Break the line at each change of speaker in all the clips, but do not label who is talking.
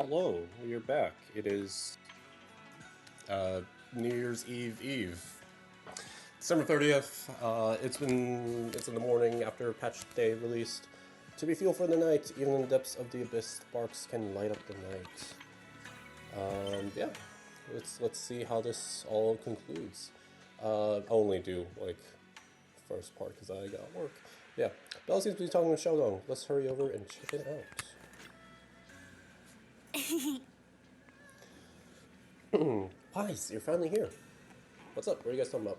Hello, you're back. It is uh, New Year's Eve. December 30th. It's in the morning after patch day released. To be fuel for the night, even in the depths of the abyss, sparks can light up the night. Yeah, let's see how this all concludes. I'll only do like first part because I got work. Yeah, Belle seems to be talking with Sheldon. Let's hurry over and check it out. Pies, you're finally here. What's up? What are you guys talking about?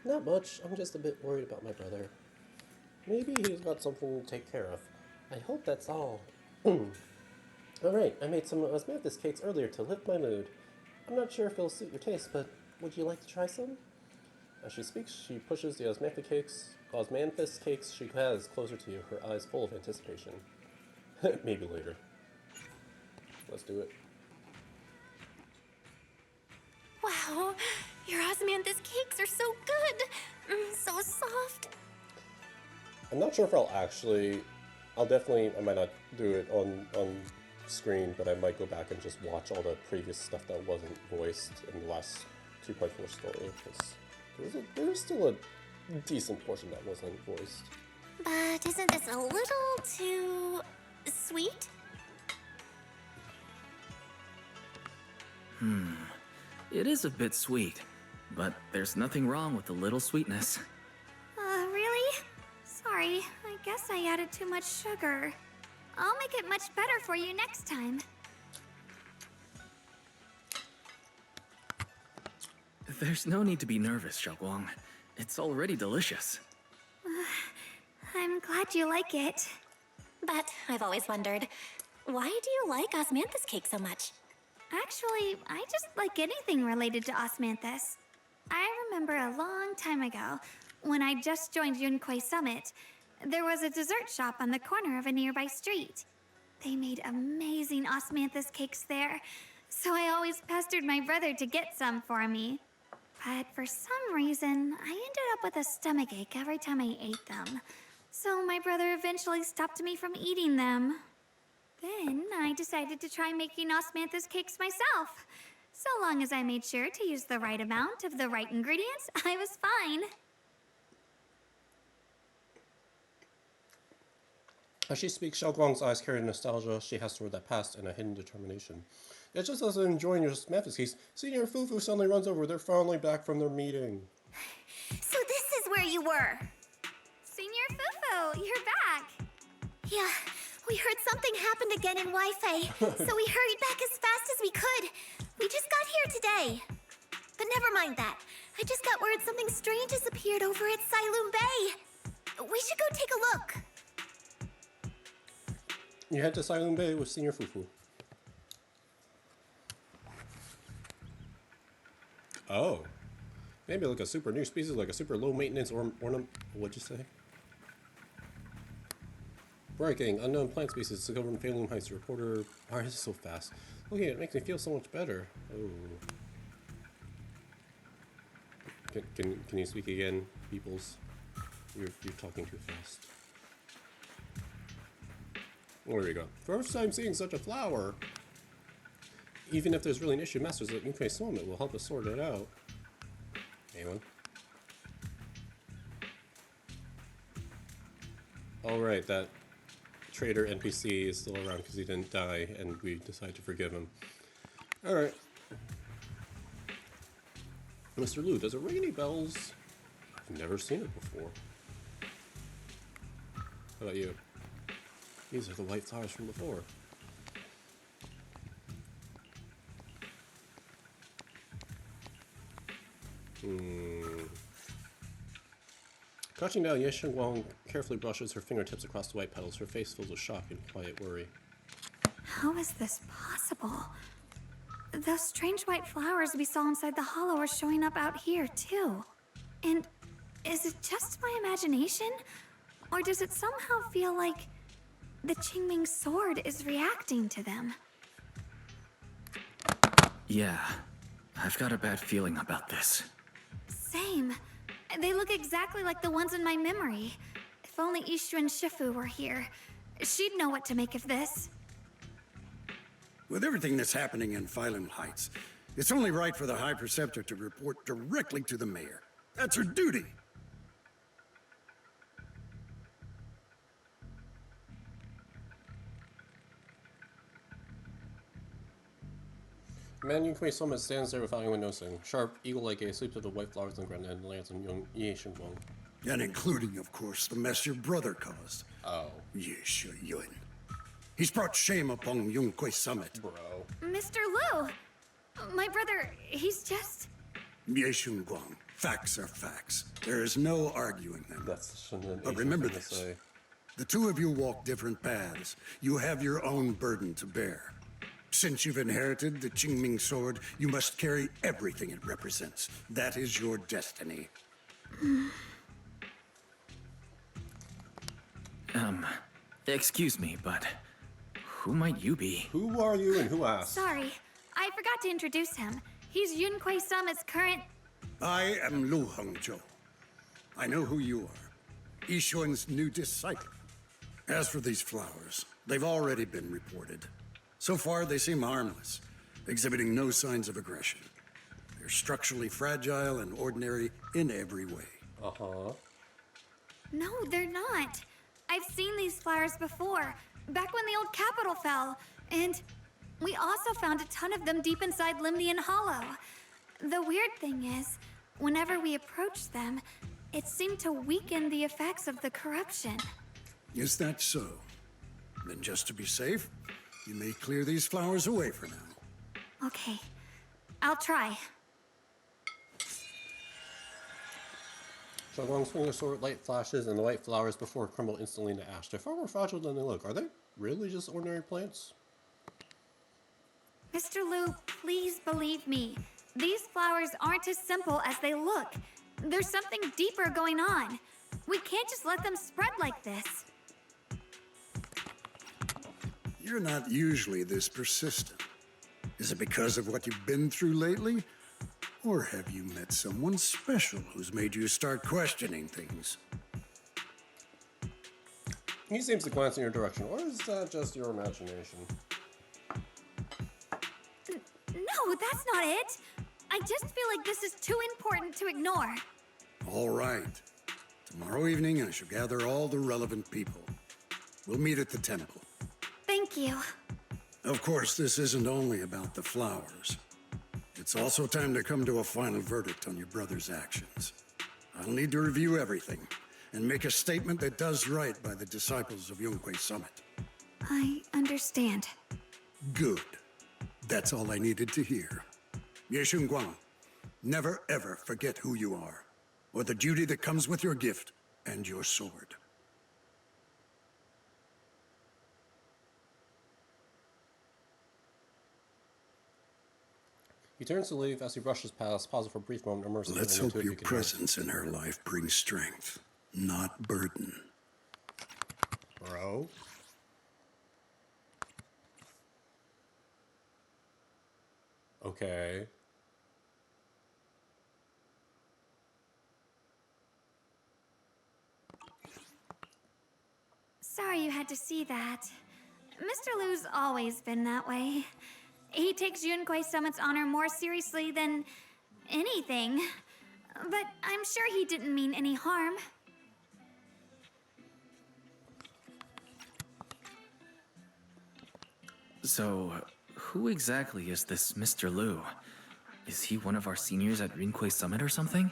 Not much. I'm just a bit worried about my brother. Maybe he's got something to take care of. I hope that's all. Alright, I made some osmanthus cakes earlier to lift my mood. I'm not sure if it'll suit your taste, but would you like to try some? As she speaks, she pushes the osmanthus cakes she has closer to you, her eyes full of anticipation. Maybe later. Let's do it.
Wow, your osmanthus cakes are so good. So soft.
I'm not sure if I might not do it on screen, but I might go back and just watch all the previous stuff that wasn't voiced in the last 2.4 story, because there's still a decent portion that wasn't voiced.
But isn't this a little too sweet?
It is a bit sweet, but there's nothing wrong with a little sweetness.
Really? Sorry, I guess I added too much sugar. I'll make it much better for you next time.
There's no need to be nervous, Xiaoguang. It's already delicious.
I'm glad you like it. But I've always wondered, why do you like osmanthus cake so much? Actually, I just like anything related to osmanthus. I remember a long time ago, when I just joined Yunquai Summit, there was a dessert shop on the corner of a nearby street. They made amazing osmanthus cakes there, so I always pestered my brother to get some for me. But for some reason, I ended up with a stomachache every time I ate them. So my brother eventually stopped me from eating them. Then I decided to try making osmanthus cakes myself. So long as I made sure to use the right amount of the right ingredients, I was fine.
As she speaks, Xiaoguang's eyes carry nostalgia she has toward that past and a hidden determination. Yet just as they're enjoying your Memphis case, Senior Fufu suddenly runs over. They're finally back from their meeting.
So this is where you were. Senior Fufu, you're back. Yeah, we heard something happened again in Wi-Fi, so we hurried back as fast as we could. We just got here today. But never mind that. I just got word something strange has appeared over at Sailoon Bay. We should go take a look.
You head to Sailoon Bay with Senior Fufu. Oh. Maybe like a super new species, like a super low maintenance ornament. What'd you say? Breaking unknown plant species discovered in Phelan Heights. Reporter. Why is this so fast? Looking at it makes me feel so much better. Oh. Can you speak again, peoples? You're talking too fast. There we go. First time seeing such a flower. Even if there's really an issue, Masters at Yunquai Summit will help us sort it out. Anyone? Alright, that trader NPC is still around because he didn't die, and we decided to forgive him. Alright. Mr. Liu, does it ring any bells? I've never seen it before. How about you? These are the white flowers from before. Crouching down, Ye Shengguang carefully brushes her fingertips across the white petals, her face filled with shock and quiet worry.
How is this possible? Those strange white flowers we saw inside the hollow are showing up out here, too. And is it just my imagination? Or does it somehow feel like the Qingming sword is reacting to them?
Yeah, I've got a bad feeling about this.
Same. They look exactly like the ones in my memory. If only Ishu and Shifu were here. She'd know what to make of this.
With everything that's happening in Phylum Heights, it's only right for the High Preceptor to report directly to the mayor. That's her duty.
Man Yunquei Summit stands there without anyone noticing. Sharp, eagle-like gaze sweeps through the white flowers on the ground and lands on young Ye Shenguang.
And including, of course, the mess your brother caused.
Oh.
Ye Yun. He's brought shame upon Yunquei Summit.
Bro.
Mr. Liu! My brother, he's just...
Ye Shenguang. Facts are facts. There is no arguing them.
That's an
But remember this. The two of you walk different paths. You have your own burden to bear. Since you've inherited the Qingming sword, you must carry everything it represents. That is your destiny.
Excuse me, but who might you be?
Who are you and who asked?
Sorry, I forgot to introduce him. He's Yunquei Summit's current...
I am Lu Hengzhou. I know who you are. Yixuan's new disciple. As for these flowers, they've already been reported. So far, they seem harmless, exhibiting no signs of aggression. They're structurally fragile and ordinary in every way.
Uh-huh.
No, they're not. I've seen these flowers before, back when the old capital fell. And we also found a ton of them deep inside Limdian Hollow. The weird thing is, whenever we approached them, it seemed to weaken the effects of the corruption.
Is that so? Then just to be safe, you may clear these flowers away for now.
Okay, I'll try.
Shenguang's finger sword light flashes and the white flowers before crumble instantly into ash. They're far more fragile than they look. Are they really just ordinary plants?
Mr. Liu, please believe me. These flowers aren't as simple as they look. There's something deeper going on. We can't just let them spread like this.
You're not usually this persistent. Is it because of what you've been through lately? Or have you met someone special who's made you start questioning things?
He seems to glance in your direction, or is that just your imagination?
No, that's not it. I just feel like this is too important to ignore.
All right. Tomorrow evening, I shall gather all the relevant people. We'll meet at the temple.
Thank you.
Of course, this isn't only about the flowers. It's also time to come to a final verdict on your brother's actions. I'll need to review everything and make a statement that does right by the disciples of Yunquei Summit.
I understand.
Good. That's all I needed to hear. Ye Shenguang, never ever forget who you are, or the duty that comes with your gift and your sword.
He turns to leave as he brushes past, pausing for a brief moment, immersing
Let's
into
hope
it
your
if you can hear.
presence in her life brings strength, not burden.
Bro. Okay.
Sorry you had to see that. Mr. Liu's always been that way. He takes Yunquei Summit's honor more seriously than anything. But I'm sure he didn't mean any harm.
So, who exactly is this Mr. Liu? Is he one of our seniors at Yunquei Summit or something?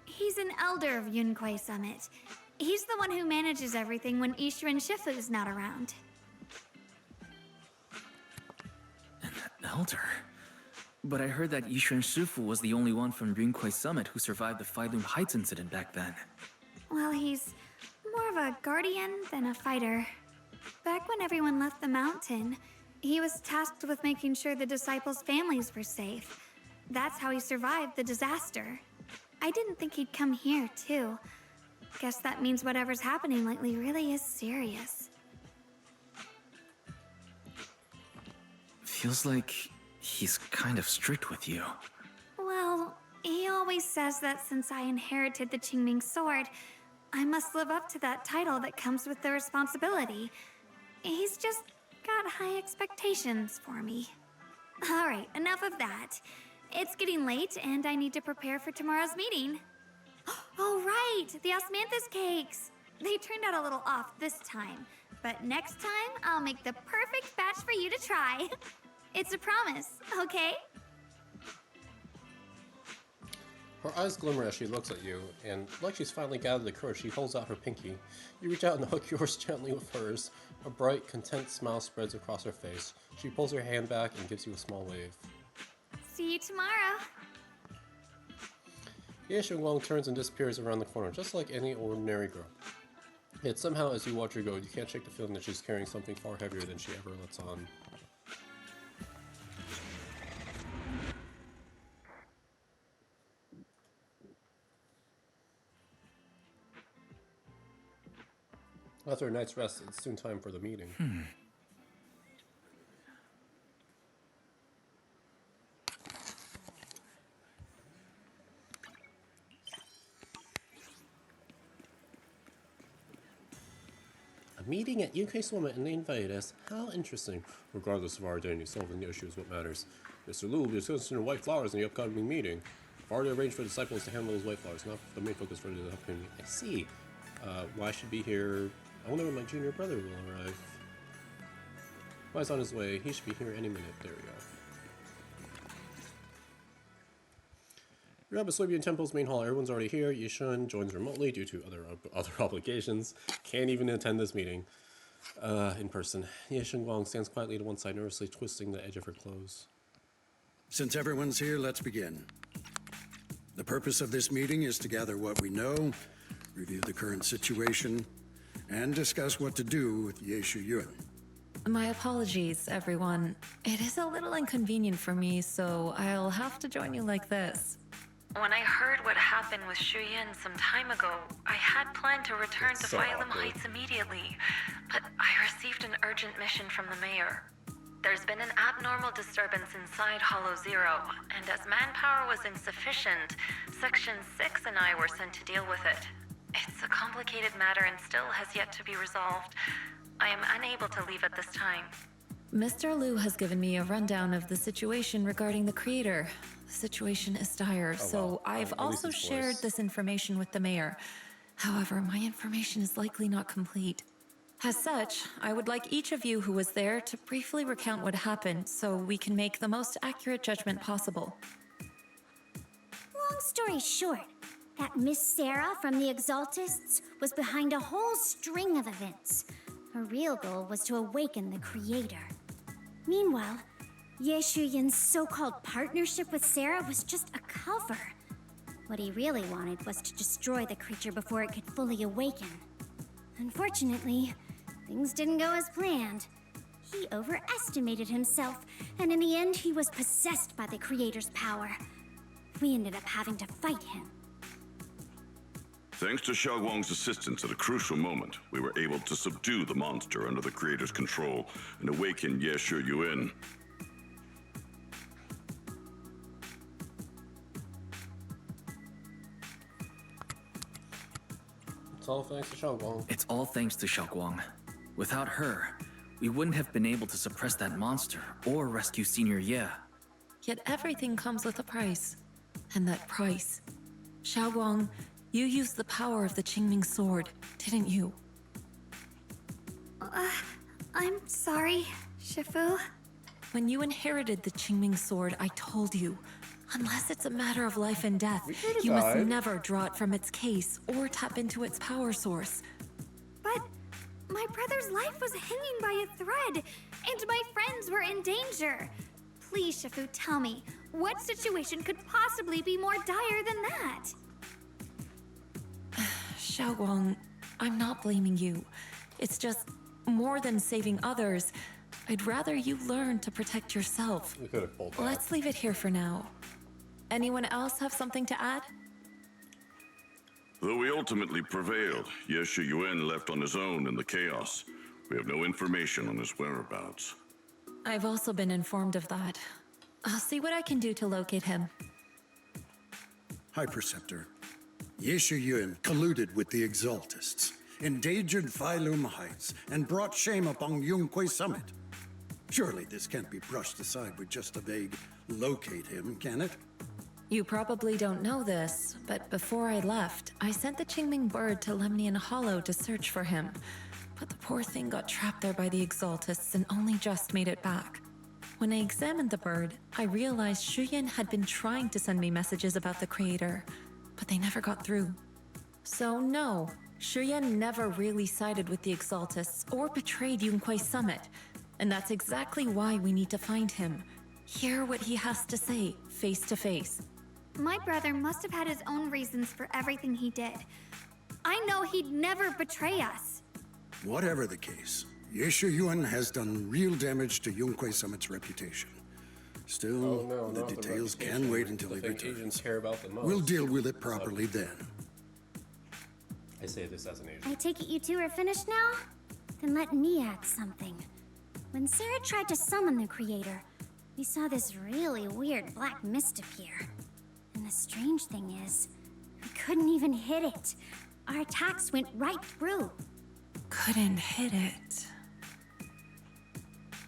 He's an elder of Yunquei Summit. He's the one who manages everything when Yishuan Shifu's not around.
An elder? But I heard that Yishuan Shifu was the only one from Yunquei Summit who survived the Phylum Heights incident back then.
Well, he's more of a guardian than a fighter. Back when everyone left the mountain, he was tasked with making sure the disciples' families were safe. That's how he survived the disaster. I didn't think he'd come here, too. Guess that means whatever's happening lately really is serious.
Feels like he's kind of strict with you.
Well, he always says that since I inherited the Qingming sword, I must live up to that title that comes with the responsibility. He's just got high expectations for me. Alright, enough of that. It's getting late, and I need to prepare for tomorrow's meeting. Oh, right! The osmanthus cakes! They turned out a little off this time, but next time I'll make the perfect batch for you to try. It's a promise, okay?
Her eyes glimmer as she looks at you, and like she's finally gathered the courage, she holds out her pinky. You reach out and hug yours gently with hers. A bright, content smile spreads across her face. She pulls her hand back and gives you a small wave.
See you tomorrow.
Ye Shengguang turns and disappears around the corner, just like any ordinary girl. Yet somehow, as you watch her go, you can't shake the feeling that she's carrying something far heavier than she ever lets on. After a night's rest, it's soon time for the meeting. A meeting at UK Summit and they invited us. How interesting. Regardless of our identity, solving the issue is what matters. Mr. Liu will be discussing white flowers in the upcoming meeting. I've already arranged for disciples to handle those white flowers, not the main focus for the upcoming. I see. Why should be here? I wonder when my junior brother will arrive. Why he's on his way? He should be here any minute. There we go. You're at Soybean Temple's main hall. Everyone's already here. Yishun joins remotely due to other obligations. Can't even attend this meeting in person. Ye Shengguang stands quietly to one side, nervously twisting the edge of her clothes.
Since everyone's here, let's begin. The purpose of this meeting is to gather what we know, review the current situation, and discuss what to do with Ye Shuyun.
My apologies, everyone. It is a little inconvenient for me, so I'll have to join you like this.
When I heard what happened with Shuyin some time ago, I had planned to return to Phylum Heights immediately, but I received an urgent mission from the mayor. There's been an abnormal disturbance inside Hollow Zero, and as manpower was insufficient, Section 6 and I were sent to deal with it. It's a complicated matter and still has yet to be resolved. I am unable to leave at this time.
Mr. Liu has given me a rundown of the situation regarding the creator. The situation is dire, so I've also shared this information with the mayor. However, my information is likely not complete. As such, I would like each of you who was there to briefly recount what happened so we can make the most accurate judgment possible.
Long story short, that Miss Sarah from the Exaltists was behind a whole string of events. Her real goal was to awaken the creator. Meanwhile, Ye Shuyin's so-called partnership with Sarah was just a cover. What he really wanted was to destroy the creature before it could fully awaken. Unfortunately, things didn't go as planned. He overestimated himself, and in the end he was possessed by the creator's power. We ended up having to fight him.
Thanks to Xiaoguang's assistance at a crucial moment, we were able to subdue the monster under the creator's control and awaken Ye Shuyun.
It's all thanks to Shengguang.
It's all thanks to Xiaoguang. Without her, we wouldn't have been able to suppress that monster or rescue Senior Ye.
Yet everything comes with a price. And that price... Xiaoguang, you used the power of the Qingming sword, didn't you?
I'm sorry, Shifu.
When you inherited the Qingming sword, I told you, unless it's a matter of life and death, you must never draw it from its case or tap into its power source.
But my brother's life was hanging by a thread, and my friends were in danger. Please, Shifu, tell me, what situation could possibly be more dire than that?
Xiaoguang, I'm not blaming you. It's just, more than saving others, I'd rather you learn to protect yourself.
We could have pulled back.
Let's leave it here for now. Anyone else have something to add?
Though we ultimately prevailed, Ye Shuyun left on his own in the chaos. We have no information on his whereabouts.
I've also been informed of that. I'll see what I can do to locate him.
High Preceptor, Ye Shuyun colluded with the Exaltists, endangered Phylum Heights, and brought shame upon Yunque Summit. Surely this can't be brushed aside with just a vague locate him, can it?
You probably don't know this, but before I left, I sent the Qingming bird to Lemnian Hollow to search for him. But the poor thing got trapped there by the Exaltists and only just made it back. When I examined the bird, I realized Shuyan had been trying to send me messages about the Creator, but they never got through. So no, Shuyan never really sided with the Exaltists or betrayed Yunquei Summit. And that's exactly why we need to find him. Hear what he has to say, face to face.
My brother must have had his own reasons for everything he did. I know he'd never betray us.
Whatever the case, Yeshu Yuan has done real damage to Yunquei Summit's reputation. Still, the details can wait until he returns.
Care about the most.
We'll deal with it properly then.
I say this as an agent.
I take it you two are finished now? Then let me add something. When Sarah tried to summon the Creator, we saw this really weird black mist appear. And the strange thing is, we couldn't even hit it. Our attacks went right through.
Couldn't hit it.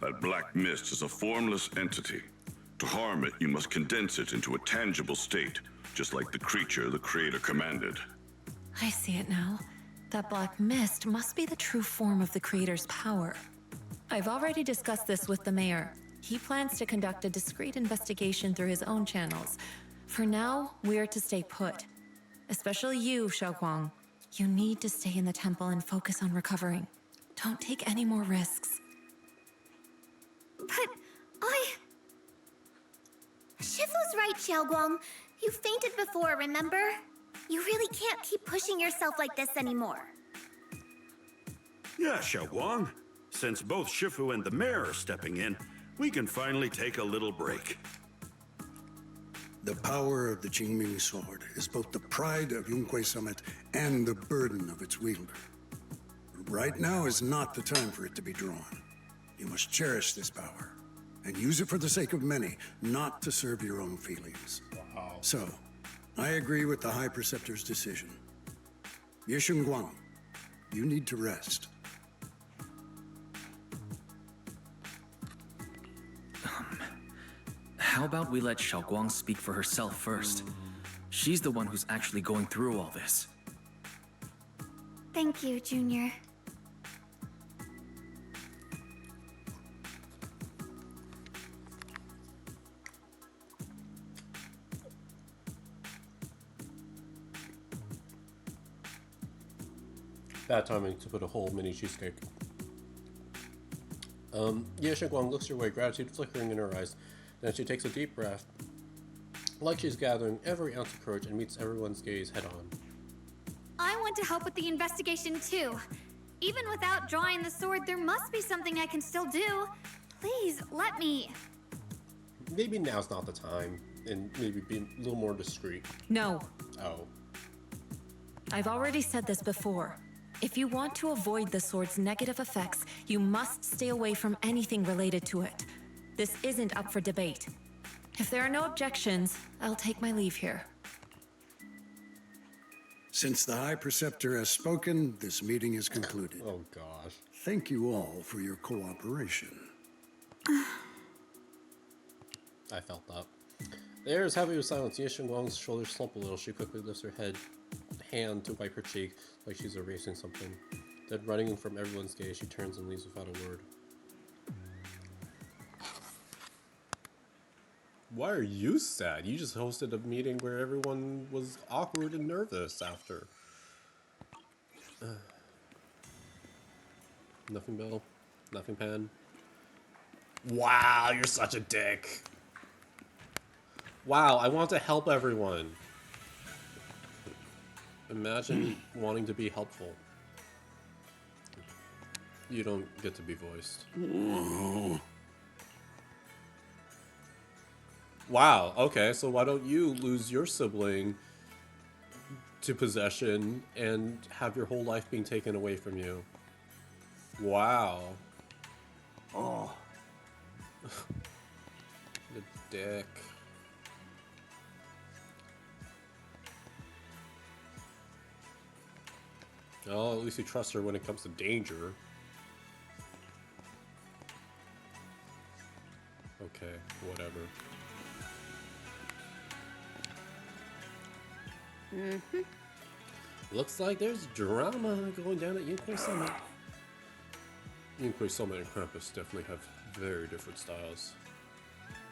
That black mist is a formless entity. To harm it, you must condense it into a tangible state, just like the creature the Creator commanded.
I see it now. That black mist must be the true form of the Creator's power. I've already discussed this with the mayor. He plans to conduct a discreet investigation through his own channels. For now, we're to stay put. Especially you, Xiaoguang. You need to stay in the temple and focus on recovering. Don't take any more risks.
But
Shifu's right, Xiaoguang. You fainted before, remember? You really can't keep pushing yourself like this anymore.
Yeah, Xiaoguang. Since both Shifu and the mayor are stepping in, we can finally take a little break.
The power of the Qingming sword is both the pride of Yunquei Summit and the burden of its wielder. Right now is not the time for it to be drawn. You must cherish this power and use it for the sake of many, not to serve your own feelings.
Wow.
So, I agree with the High Preceptor's decision. Yeshun Guang, you need to rest.
How about we let Xiaoguang speak for herself first? She's the one who's actually going through all this.
thank you, Junior.
Bad timing to put a whole mini cheesecake. Ye Guang looks your way, gratitude flickering in her eyes. Then she takes a deep breath, like she's gathering every ounce of courage, and meets everyone's gaze head on.
I want to help with the investigation too. Even without drawing the sword, there must be something I can still do. Please, let me.
Maybe now's not the time, and maybe be a little more discreet.
No.
Oh.
I've already said this before. If you want to avoid the sword's negative effects, you must stay away from anything related to it. This isn't up for debate. If there are no objections, I'll take my leave here.
Since the High Preceptor has spoken, this meeting is concluded.
Oh gosh.
Thank you all for your cooperation.
I felt that. The air is heavy with silence. Ye Guang's shoulders slump a little. She quickly lifts her hand to wipe her cheek, like she's erasing something. Then, running from everyone's gaze, she turns and leaves without a word. Why are you sad? You just hosted a meeting where everyone was awkward and nervous after. Nothing, Bill. Nothing, Pen. Wow, you're such a dick. Wow, I want to help everyone. Imagine wanting to be helpful. You don't get to be voiced.
Oh.
Wow, okay, so why don't you lose your sibling to possession and have your whole life being taken away from you? Wow.
Oh.
The dick. Oh, at least you trust her when it comes to danger. Okay, whatever. Looks like there's drama going down at Yunquay Summit. Yunquay Summit and Krampus definitely have very different styles.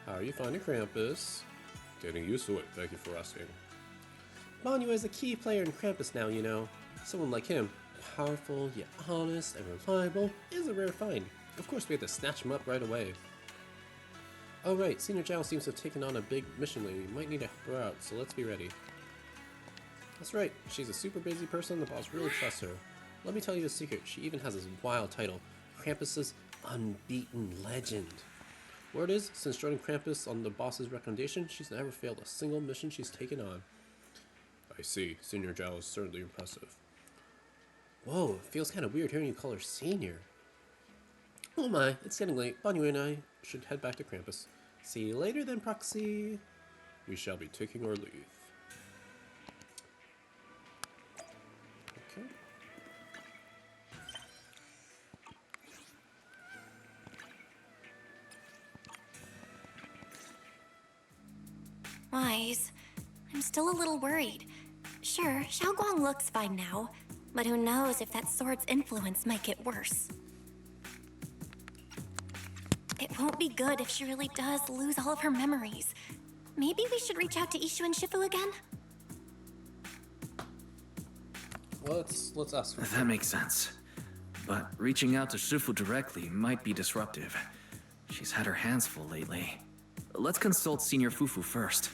How are you finding Krampus? Getting used to it, thank you for asking. Banyu is a key player in Krampus now, you know. Someone like him, powerful yet honest and reliable, is a rare find. Of course we have to snatch him up right away. Oh right, Senior Zhao seems to have taken on a big mission lately. Might need to help her out, so let's be ready. That's right, she's a super busy person, the boss really trusts her. Let me tell you a secret, she even has this wild title, Krampus's Unbeaten Legend. Word is, since joining Krampus on the boss's recommendation, she's never failed a single mission she's taken on. I see, Senior Zhao is certainly impressive. Whoa, it feels kind of weird hearing you call her Senior. Oh my, it's getting late. Banyu and I should head back to Krampus. See you later then, Proxy. We shall be taking our leave. Okay.
Wise, I'm still a little worried. Sure, Xiaoguang looks fine now, but who knows if that sword's influence might get worse. It won't be good if she really does lose all of her memories. Maybe we should reach out to Ishu and Shifu again?
Let's ask her.
That makes sense. But reaching out to Shifu directly might be disruptive. She's had her hands full lately. Let's consult Senior Fufu first.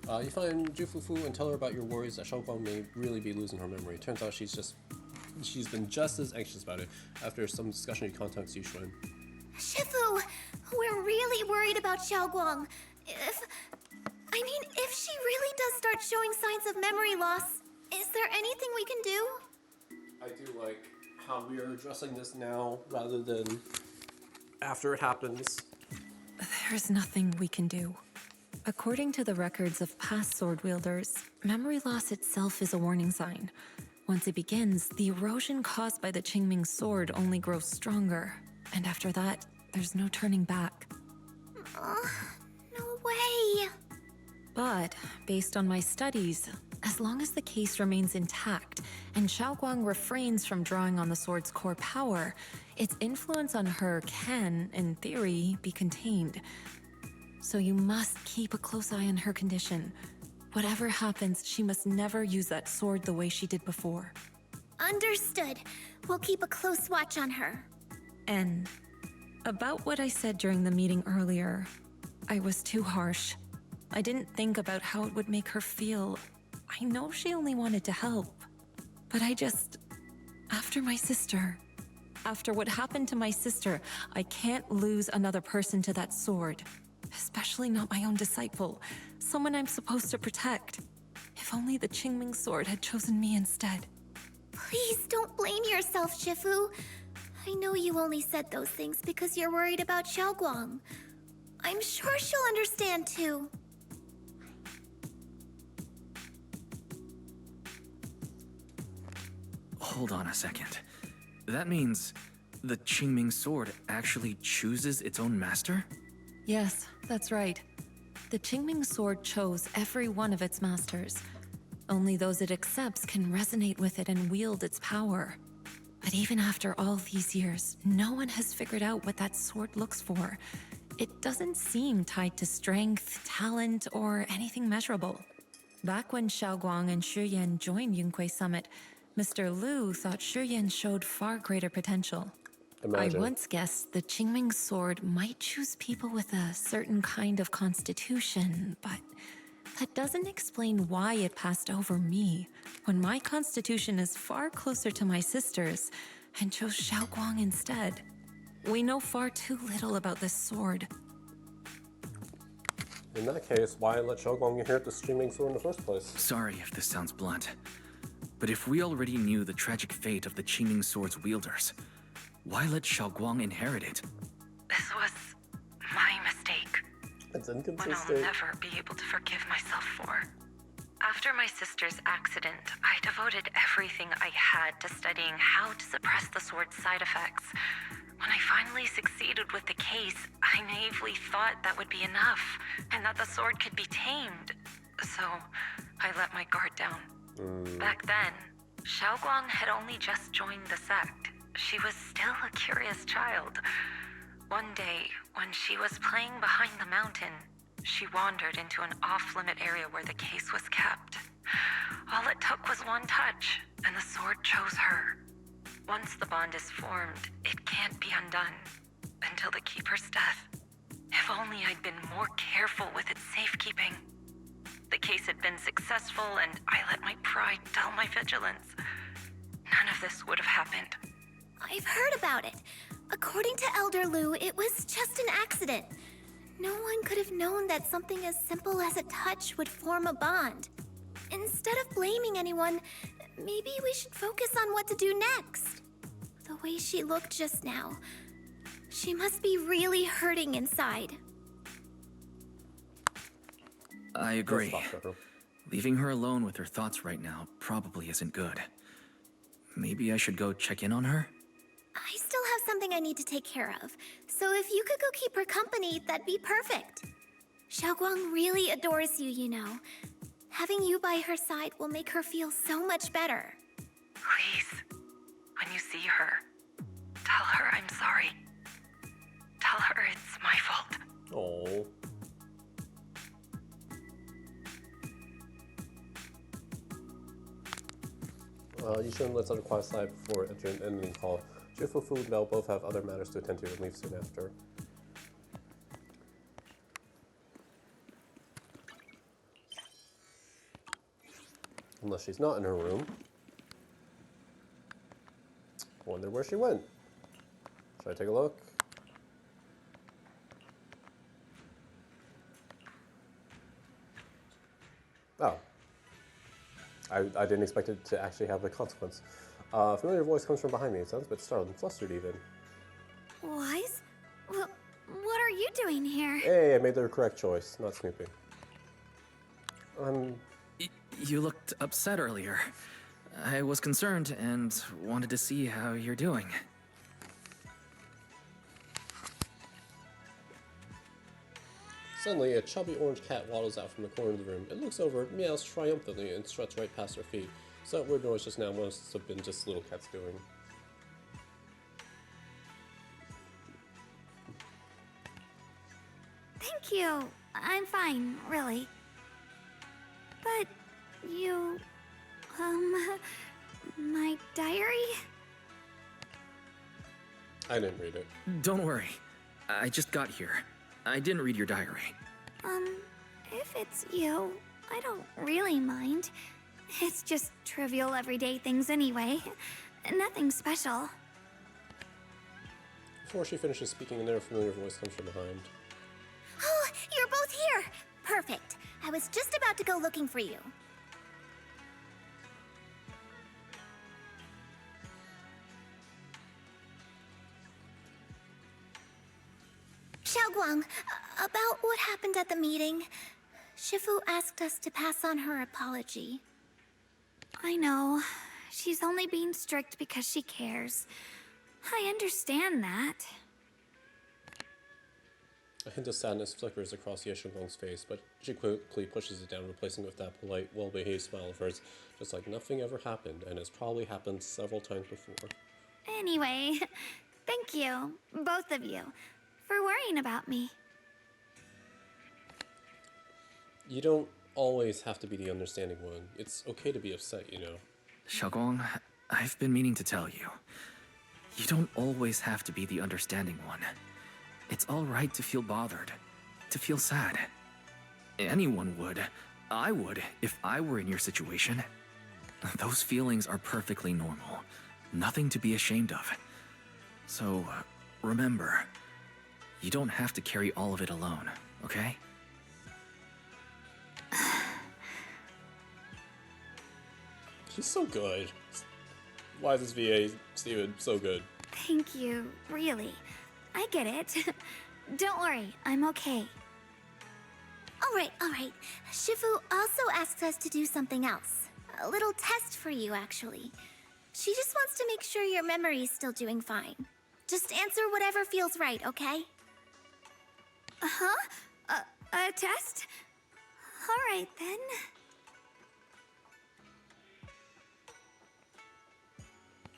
You find Jufufu and tell her about your worries that Xiaoguang may really be losing her memory. Turns out she's been just as anxious about it. After some discussion, he contacts Yushuan.
Shifu, we're really worried about Xiaoguang. If she really does start showing signs of memory loss, is there anything we can do?
I do like how we are addressing this now rather than after it happens.
There's nothing we can do. According to the records of past sword wielders, memory loss itself is a warning sign. Once it begins, the erosion caused by the Qingming sword only grows stronger, and after that, there's no turning back.
No way!
But, based on my studies, as long as the case remains intact, and Xiaoguang refrains from drawing on the sword's core power, its influence on her can, in theory, be contained. So you must keep a close eye on her condition. Whatever happens, she must never use that sword the way she did before.
Understood. We'll keep a close watch on her.
And about what I said during the meeting earlier, I was too harsh. I didn't think about how it would make her feel. I know she only wanted to help, but after my sister, after what happened to my sister, I can't lose another person to that sword. Especially not my own disciple, someone I'm supposed to protect. If only the Qingming sword had chosen me instead.
Please don't blame yourself, Shifu. I know you only said those things because you're worried about Xiaoguang. I'm sure she'll understand too.
Hold on a second. That means the Qingming sword actually chooses its own master?
Yes, that's right. The Qingming sword chose every one of its masters. Only those it accepts can resonate with it and wield its power. But even after all these years, no one has figured out what that sword looks for. It doesn't seem tied to strength, talent, or anything measurable. Back when Xiaoguang and Shiyan joined Yunquay Summit, Mr. Liu thought Shiyan showed far greater potential.
Imagine.
I once guessed the Qingming sword might choose people with a certain kind of constitution, but that doesn't explain why it passed over me, when my constitution is far closer to my sister's, and chose Xiaoguang instead. We know far too little about this sword.
In that case, why let Xiaoguang inherit the Qingming sword in the first place?
Sorry if this sounds blunt, but if we already knew the tragic fate of the Qingming sword's wielders, why let Xiaoguang inherit it?
This was my mistake.
It's
One
inconsistent.
I'll never be able to forgive myself for. After my sister's accident, I devoted everything I had to studying how to suppress the sword's side effects. When I finally succeeded with the case, I naively thought that would be enough, and that the sword could be tamed. So, I let my guard down. Back then, Xiaoguang had only just joined the sect. She was still a curious child. One day, when she was playing behind the mountain, she wandered into an off-limit area where the case was kept. All it took was one touch, and the sword chose her. Once the bond is formed, it can't be undone until the Keeper's death. If only I'd been more careful with its safekeeping. The case had been successful, and I let my pride dull my vigilance. None of this would have happened.
I've heard about it. According to Elder Lu, it was just an accident. No one could have known that something as simple as a touch would form a bond. Instead of blaming anyone, maybe we should focus on what to do next. The way she looked just now, she must be really hurting inside.
I agree. Leaving her alone with her thoughts right now probably isn't good. Maybe I should go check in on her?
I still have something I need to take care of, so if you could go keep her company, that'd be perfect. Xiaoguang really adores you, you know. Having you by her side will make her feel so much better.
Please, when you see her, tell her I'm sorry. Tell her it's my fault.
Oh. Yishun lets out a quiet sigh before entering an ending call. Shifu and Mel both have other matters to attend to and leave soon after. Unless she's not in her room. Wonder where she went. Should I take a look? Oh. I didn't expect it to actually have a consequence. A familiar voice comes from behind me. It sounds a bit startled and flustered even.
Wise? What are you doing here?
Hey, I made the correct choice, not snooping.
You looked upset earlier. I was concerned and wanted to see how you're doing.
Suddenly, a chubby orange cat waddles out from the corner of the room. It looks over, meows triumphantly, and struts right past her feet. So that weird noise just now must have been just little cats doing.
Thank you. I'm fine, really. But you... my diary?
I didn't read it.
Don't worry. I just got here. I didn't read your diary.
If it's you, I don't really mind. It's just trivial everyday things anyway. Nothing special.
Before she finishes speaking, another familiar voice comes from behind.
Oh, you're both here! Perfect. I was just about to go looking for you. Xiaoguang, about what happened at the meeting, Shifu asked us to pass on her apology. I know. She's only being strict because she cares. I understand that.
A hint of sadness flickers across Yeshengong's face, but she quickly pushes it down, replacing it with that polite, well-behaved smile of hers, just like nothing ever happened, and has probably happened several times before.
Anyway, thank you, both of you, for worrying about me.
You don't always have to be the understanding one. It's okay to be upset, you know.
Xiaoguang, I've been meaning to tell you. You don't always have to be the understanding one. It's all right to feel bothered, to feel sad. Anyone would. I would, if I were in your situation. Those feelings are perfectly normal. Nothing to be ashamed of. So, remember, you don't have to carry all of it alone, okay?
She's so good. Why is this VA, Steven, so good?
Thank you, really. I get it. Don't worry, I'm okay. Alright. Shifu also asked us to do something else. A little test for you, actually. She just wants to make sure your memory's still doing fine.
Just answer whatever feels right, okay?
Huh? A test? Alright then.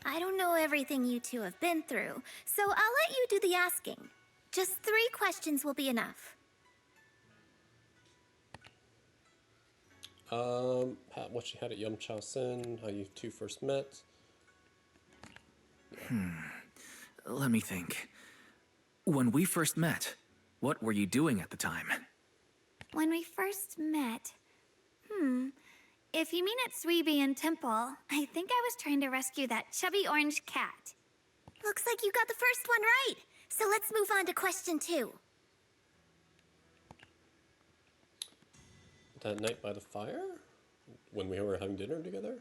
I don't know everything you two have been through, so I'll let you do the asking. Just 3 questions will be enough.
What you had at Yum Cha Sin, how you two first met.
Let me think. When we first met, what were you doing at the time?
When we first met... If you mean at Sweeby and Temple, I think I was trying to rescue that chubby orange cat.
Looks like you got the first one right. So let's move on to question 2.
That night by the fire? When we were having dinner together?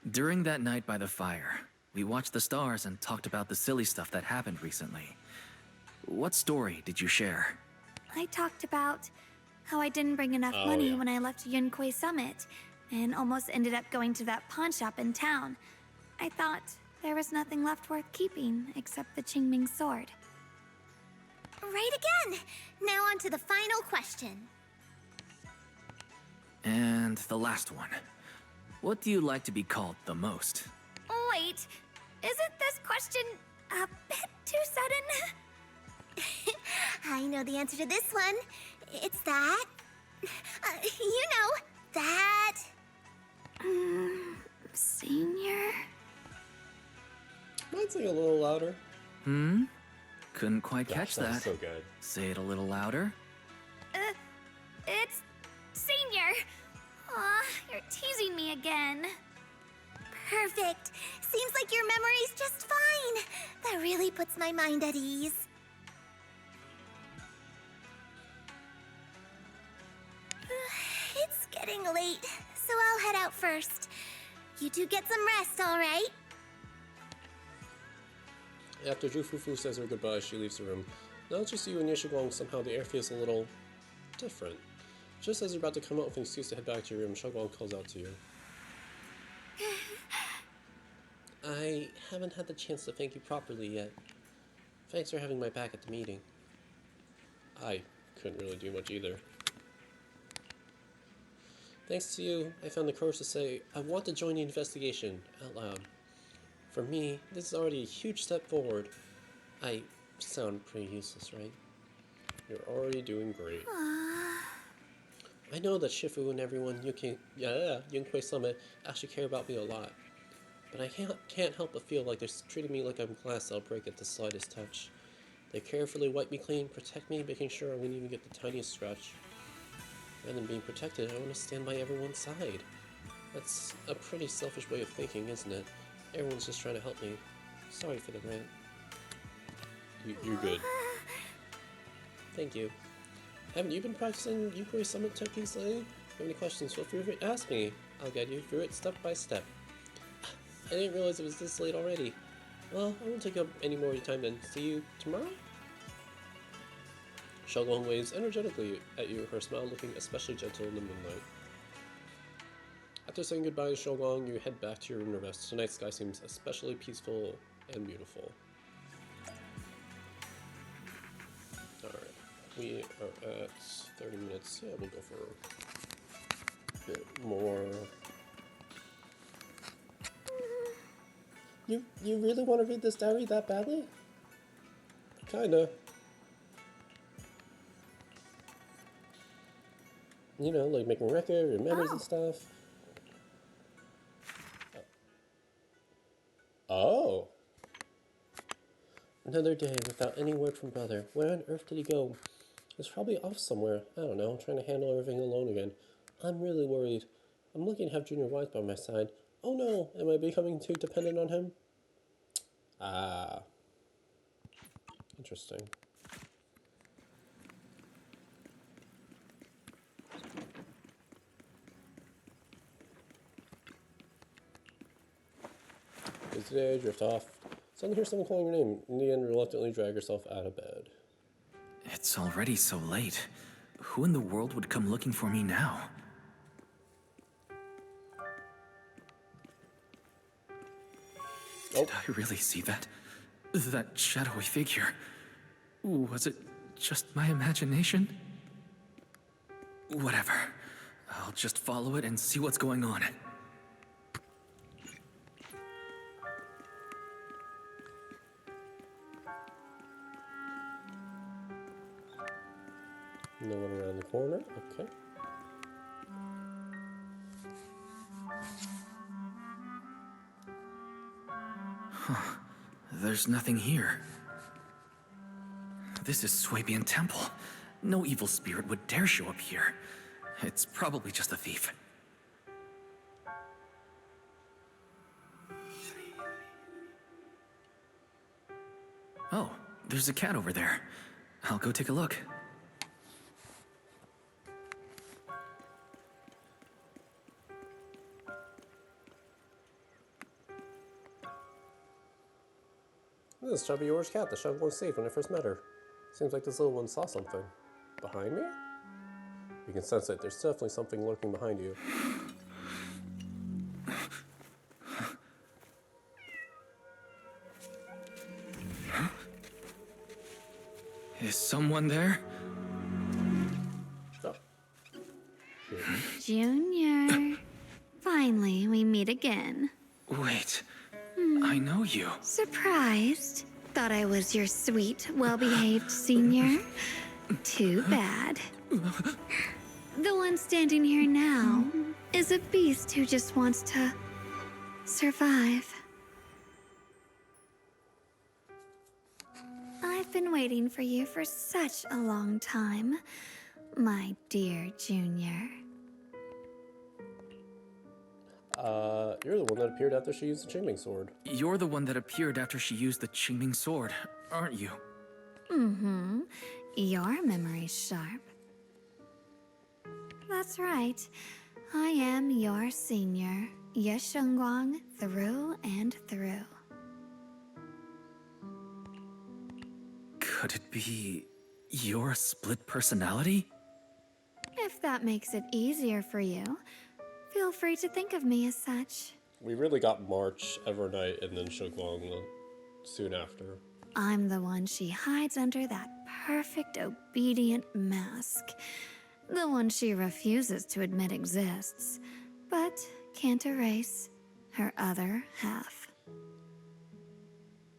During that night by the fire, we watched the stars and talked about the silly stuff that happened recently. What story did you share?
I talked about how I didn't bring enough money when I left Yunquei Summit, and almost ended up going to that pawn shop in town. I thought there was nothing left worth keeping except the Qingming sword.
Right again! Now on to the final question.
And the last one. What do you like to be called the most?
Wait, isn't this question a bit too sudden?
I know the answer to this one. It's that. You know, that.
Senior?
Might sing a little louder.
Couldn't quite catch
That was
that.
so good.
Say it a little louder.
It's Senior. Aw, you're teasing me again.
Perfect. Seems like your memory's just fine. That really puts my mind at ease. It's getting late, so I'll head out first. You two get some rest, all right?
After Zhu Fufu says her goodbye, she leaves the room. Now it's just you and Yeshiguang. Somehow the air feels a little different. Just as you're about to come out with an excuse to head back to your room, Shiguang calls out to you. I haven't had the chance to thank you properly yet. Thanks for having my back at the meeting. I couldn't really do much either. Thanks to you, I found the courage to say, I want to join the investigation, out loud. For me, this is already a huge step forward. I sound pretty useless, right? You're already doing great. I know that Shifu and everyone Yunquei Summit actually care about me a lot. But I can't help but feel like they're treating me like I'm glass that'll break at the slightest touch. They carefully wipe me clean, protect me, making sure I won't even get the tiniest scratch. Rather than being protected, I want to stand by everyone's side. That's a pretty selfish way of thinking, isn't it? Everyone's just trying to help me. Sorry for the rant. You're good. Thank you. Haven't you been practicing Yunquei Summit techniques lately? If you have any questions, feel free to ask me. I'll guide you through it step by step. I didn't realize it was this late already. Well, I won't take up any more of your time then. See you tomorrow? Shiguang waves energetically at you, her smile looking especially gentle in the moonlight. After saying goodbye to Shiguang, you head back to your room to rest. Tonight's sky seems especially peaceful and beautiful. Alright, we are at 30 minutes. Yeah, we'll go for a bit more. You really want to read this diary that badly? Kinda. You know, like making record and memories and stuff. Oh. Another day without any word from brother. Where on earth did he go? He's probably off somewhere. I don't know, trying to handle everything alone again. I'm really worried. I'm lucky to have Junior Wise by my side. Oh no, am I becoming too dependent on him? Ah. Interesting. Busy day, drift off. Suddenly hear someone calling your name. In the end, reluctantly drag yourself out of bed.
It's already so late. Who in the world would come looking for me now?
Oh.
Did I really see that? That shadowy figure. Was it just my imagination? Whatever. I'll just follow it and see what's going on.
No one around the corner. Okay.
There's nothing here. This is Swabian Temple. No evil spirit would dare show up here. It's probably just a thief. Oh, there's a cat over there. I'll go take a look.
This is chubby orange cat that Shun was safe when I first met her. Seems like this little one saw something. Behind me? You can sense it. There's definitely something lurking behind you.
Is someone there?
Oh.
Junior. Finally, we meet again.
Wait, I know you.
Surprised? Thought I was your sweet, well-behaved senior? Too bad. The one standing here now is a beast who just wants to survive. I've been waiting for you for such a long time, my dear Junior.
You're the one that appeared after she used the Qingming sword.
You're the one that appeared after she used the Qingming sword, aren't you?
Mm-hmm. Your memory's sharp. That's right. I am your senior, Ye Shengguang, through and through.
Could it be your split personality?
If that makes it easier for you, feel free to think of me as such.
We really got March, Evernight, and then Shuguang soon after.
I'm the one she hides under that perfect obedient mask. The one she refuses to admit exists, but can't erase her other half.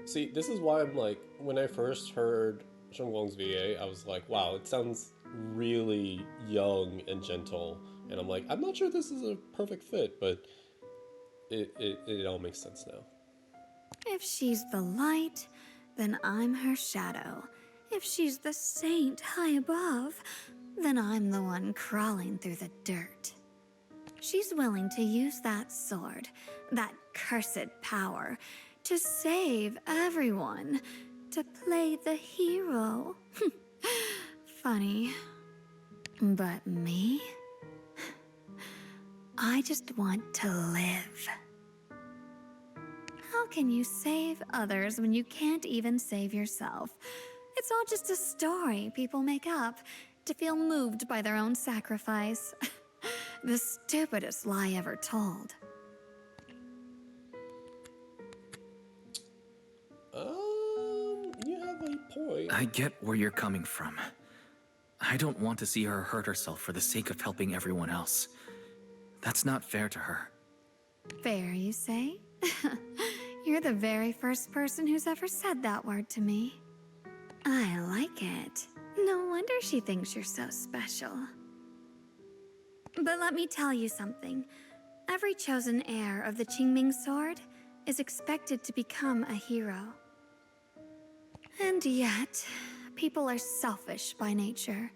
See, this is why I'm like, when I first heard Shuguang's VA, I was like, wow, it sounds really young and gentle. And I'm like, I'm not sure this is a perfect fit, but it all makes sense now.
If she's the light, then I'm her shadow. If she's the saint high above, then I'm the one crawling through the dirt. She's willing to use that sword, that cursed power, to save everyone, to play the hero. Funny. But me? I just want to live. How can you save others when you can't even save yourself? It's all just a story people make up to feel moved by their own sacrifice. The stupidest lie ever told.
You have a point.
I get where you're coming from. I don't want to see her hurt herself for the sake of helping everyone else. That's not fair to her.
Fair, you say? You're the very first person who's ever said that word to me. I like it. No wonder she thinks you're so special. But let me tell you something. Every chosen heir of the Qingming sword is expected to become a hero. And yet, people are selfish by nature.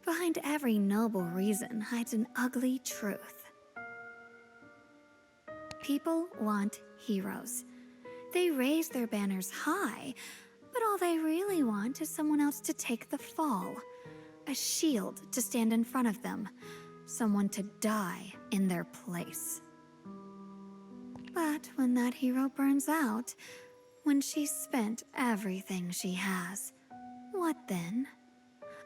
Behind every noble reason hides an ugly truth. People want heroes. They raise their banners high, but all they really want is someone else to take the fall. A shield to stand in front of them. Someone to die in their place. But when that hero burns out, when she's spent everything she has, what then?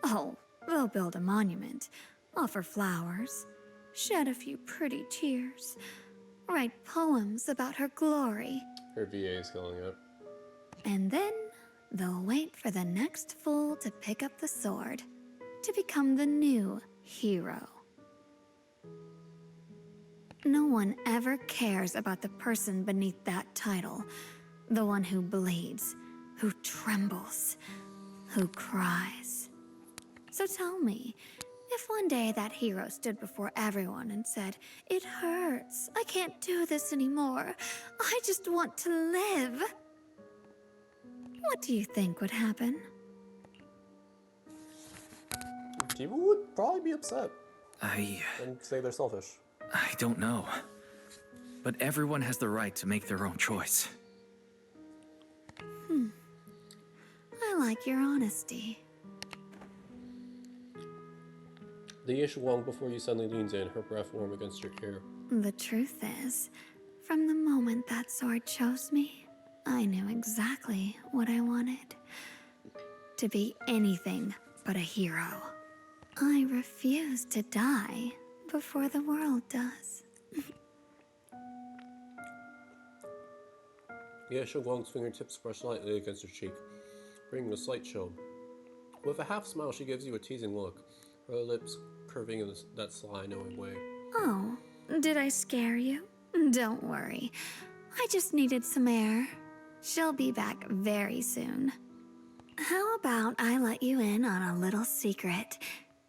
Oh, they'll build a monument, offer flowers, shed a few pretty tears, write poems about her glory.
Her VA is going up.
And then they'll wait for the next fool to pick up the sword, to become the new hero. No one ever cares about the person beneath that title, the one who bleeds, who trembles, who cries. So tell me, if one day that hero stood before everyone and said, "It hurts, I can't do this anymore, I just want to live," what do you think would happen?
People would probably be upset
I
and say they're selfish.
don't know. But everyone has the right to make their own choice.
I like your honesty.
The issue long before you suddenly leans in, her breath warm against your ear.
The truth is, from the moment that sword chose me, I knew exactly what I wanted. To be anything but a hero. I refuse to die before the world does.
Ye Guang's fingertips brush lightly against her cheek, bringing a slight chill. With a half smile, she gives you a teasing look, her lips curving in that sly, knowing way.
Oh, did I scare you? Don't worry. I just needed some air. She'll be back very soon. How about I let you in on a little secret?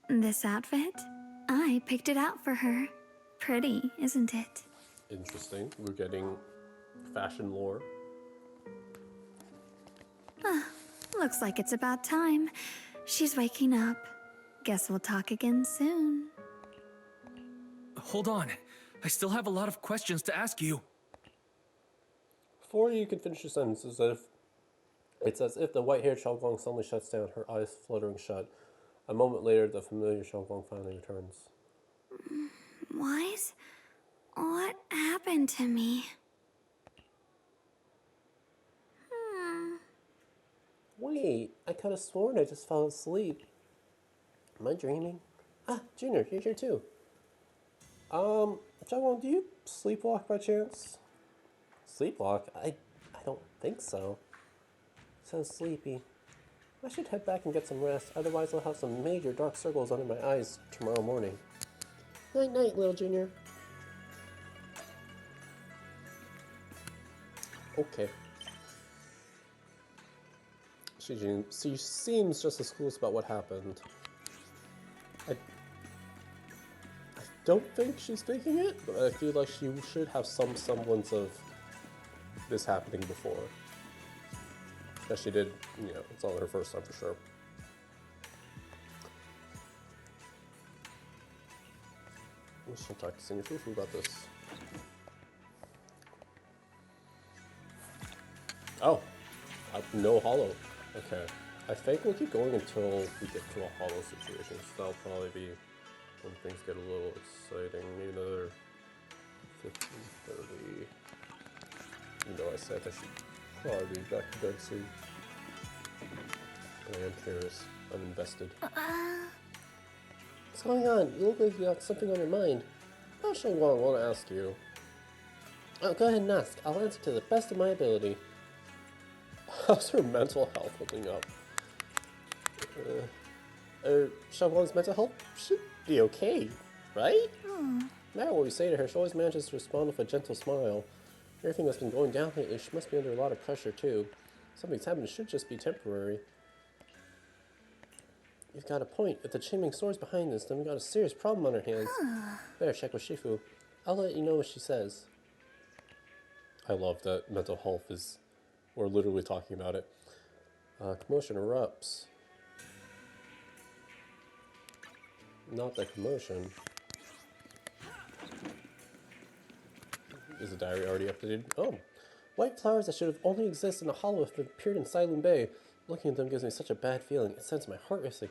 This outfit? I picked it out for her. Pretty, isn't it?
Interesting. We're getting fashion lore.
Looks like it's about time. She's waking up. Guess we'll talk again soon.
Hold on. I still have a lot of questions to ask you.
Before you can finish your sentence, it's as if the white-haired Xiaoguang suddenly shuts down, her eyes fluttering shut. A moment later, the familiar Xiaoguang finally returns.
Wise? What happened to me?
Wait, I could have sworn I just fell asleep. Am I dreaming? Ah, Junior, you're here too. Xiaoguang, do you sleepwalk by chance? Sleepwalk? I don't think so. Sounds sleepy. I should head back and get some rest, otherwise I'll have some major dark circles under my eyes tomorrow morning. Night-night, little Junior. Okay. She seems just as clueless about what happened. I don't think she's faking it, but I feel like she should have some semblance of this happening before. As she did, you know, it's not her first time for sure. I should talk to Senior Fufu about this. Oh, no hollow. Okay. I think we'll keep going until we get to a hollow situation. So that'll probably be when things get a little exciting. Maybe another 15:30. Even though I said I should probably be back to bed soon. I am curious. I'm invested. What's going on? You look like you got something on your mind. I actually want to ask you. Oh, go ahead and ask. I'll answer to the best of my ability. How's her mental health holding up? Xiaoguang's mental health should be okay, right? No matter what we say to her, she always manages to respond with a gentle smile. Everything that's been going down lately, she must be under a lot of pressure too. Something's happened, it should just be temporary. You've got a point. If the Qingming Sword's behind this, then we've got a serious problem on our hands. Better check with Shifu. I'll let you know what she says. I love that mental health is... We're literally talking about it. Commotion erupts. Not that commotion. Is the diary already updated? Oh. White flowers that should have only existed in a hollow have appeared in Silent Bay. Looking at them gives me such a bad feeling. It sends my heart racing.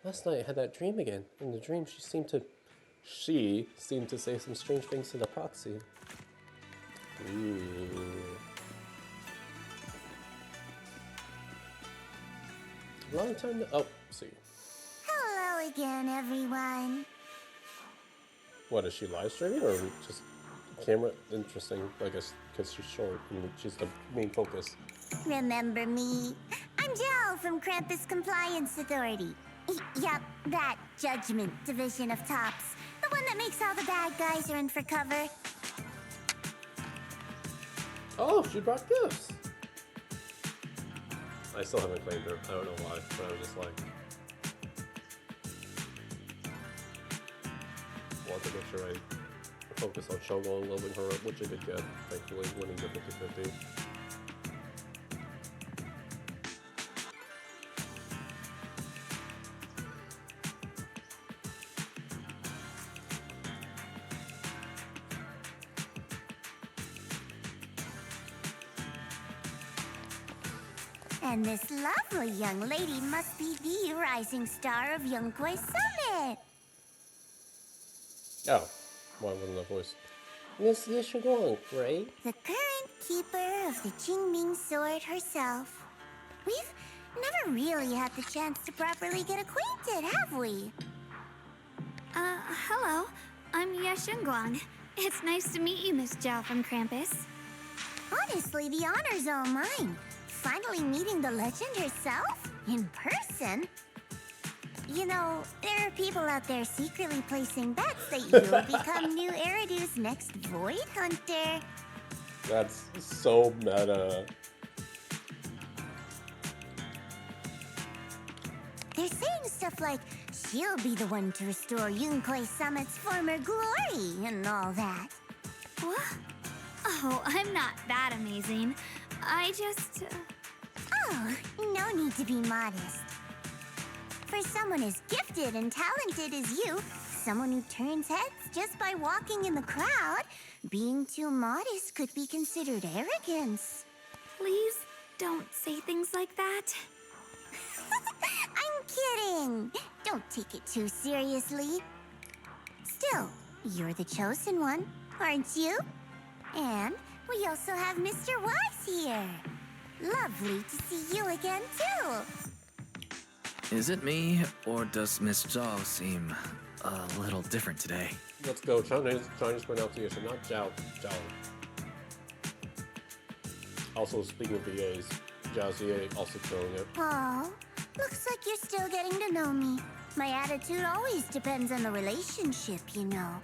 Last night I had that dream again. In the dream she seemed to say some strange things to the proxy. Ooh. Long time to... Oh, see.
Hello again, everyone.
What, is she live streaming or just camera? Interesting, I guess, because she's short and she's the main focus.
Remember me? I'm Jill from Krampus Compliance Authority. Yup, that Judgment Division of Tops. The one that makes all the bad guys run for cover.
Oh, she brought gifts. I still haven't claimed her. I don't know why, but I was just like, want to make sure I focus on Shogo and leveling her up, which I did get, thankfully, winning the 50-50.
And this lovely young lady must be the rising star of Youngkoi Summit.
Oh, why wasn't that voice? Miss Yeshiguang, right?
The current keeper of the Qingming sword herself. We've never really had the chance to properly get acquainted, have we?
Hello. I'm Yeshiguang. It's nice to meet you, Miss Zhao from Krampus.
Honestly, the honor's all mine. Finally meeting the legend herself? In person? You know, there are people out there secretly placing bets that you'll become new Eridu's next Void Hunter.
That's so meta.
They're saying stuff like, she'll be the one to restore Youngkoi Summit's former glory and all that.
What? Oh, I'm not that amazing. I just...
Oh, no need to be modest. For someone as gifted and talented as you, someone who turns heads just by walking in the crowd, being too modest could be considered arrogance.
Please don't say things like that.
I'm kidding. Don't take it too seriously. Still, you're the chosen one, aren't you? And we also have Mr. Wise here. Lovely to see you again, too.
Is it me, or does Miss Zhao seem a little different today?
Let's go. Chinese pronunciation, not Zhao. Zhao. Also, speaking of VAs, Zhao ZA also killing it.
Aw, looks like you're still getting to know me. My attitude always depends on the relationship, you know.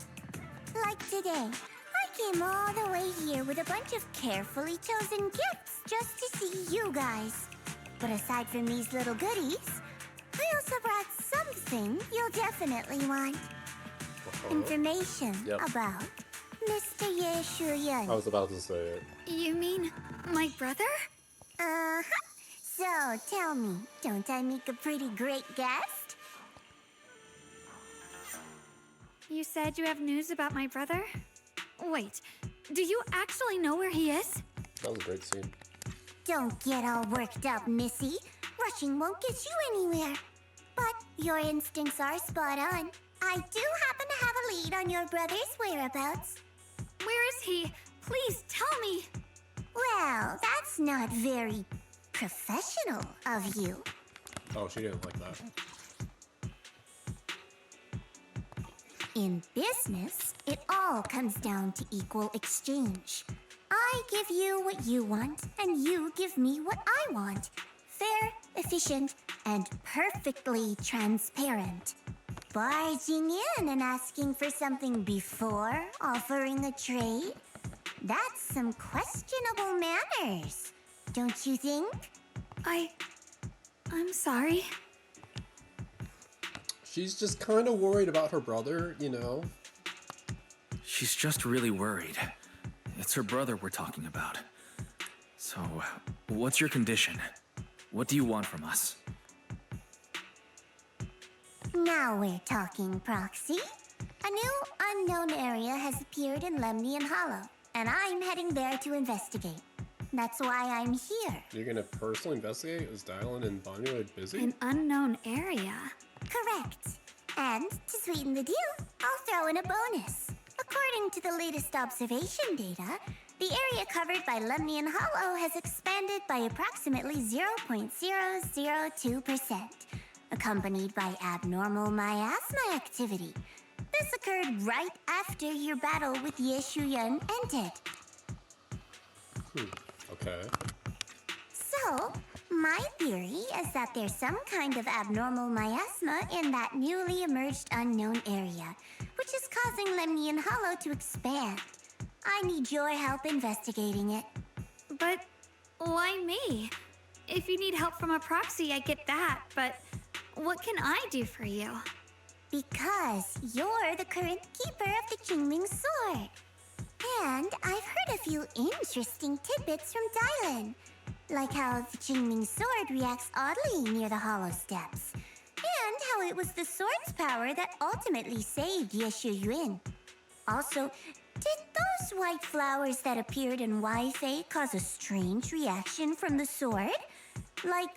Like today, I came all the way here with a bunch of carefully chosen gifts just to see you guys. But aside from these little goodies, I also brought something you'll definitely want. Information about Mr. Ye Shuyan.
I was about to say it.
You mean my brother?
Uh-huh. So, tell me, don't I make a pretty great guest?
You said you have news about my brother? Wait, do you actually know where he is?
That was a great scene.
Don't get all worked up, Missy. Rushing won't get you anywhere. But your instincts are spot on. I do happen to have a lead on your brother's whereabouts.
Where is he? Please tell me.
Well, that's not very professional of you.
Oh, she didn't like that.
In business, it all comes down to equal exchange. I give you what you want, and you give me what I want. Fair, efficient, and perfectly transparent. Barging in and asking for something before offering a trade? That's some questionable manners, don't you think?
I'm sorry.
She's just kind of worried about her brother, you know?
She's just really worried. It's her brother we're talking about. So, what's your condition? What do you want from us?
Now we're talking, Proxy. A new unknown area has appeared in Lemnian Hollow, and I'm heading there to investigate. That's why I'm here.
You're gonna personally investigate? Is Dylan and Bonnie busy?
An unknown area?
Correct. And to sweeten the deal, I'll throw in a bonus. According to the latest observation data, the area covered by Lemnian Hollow has expanded by approximately 0.002%, accompanied by abnormal miasma activity. This occurred right after your battle with Ye Shuyan ended.
Okay.
So, my theory is that there's some kind of abnormal miasma in that newly emerged unknown area, which is causing Lemnian Hollow to expand. I need your help investigating it.
But why me? If you need help from a proxy, I get that, but what can I do for you?
Because you're the current keeper of the Qingming Sword. And I've heard a few interesting tidbits from Dylan. Like how the Qingming Sword reacts oddly near the Hollow Steps. And how it was the sword's power that ultimately saved Yeshu Yuan. Also, did those white flowers that appeared in Wi-Fi cause a strange reaction from the sword? Like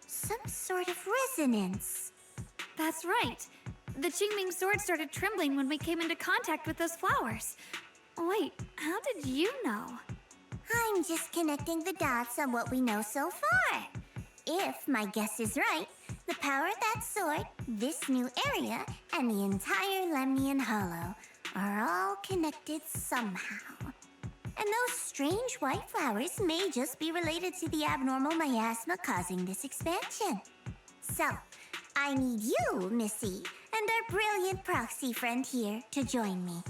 some sort of resonance.
That's right. The Qingming Sword started trembling when we came into contact with those flowers. Wait, how did you know?
I'm just connecting the dots on what we know so far. If my guess is right, the power of that sword, this new area, and the entire Lemnian Hollow are all connected somehow. And those strange white flowers may just be related to the abnormal miasma causing this expansion. So, I need you, Missy, and our brilliant proxy friend here to join me.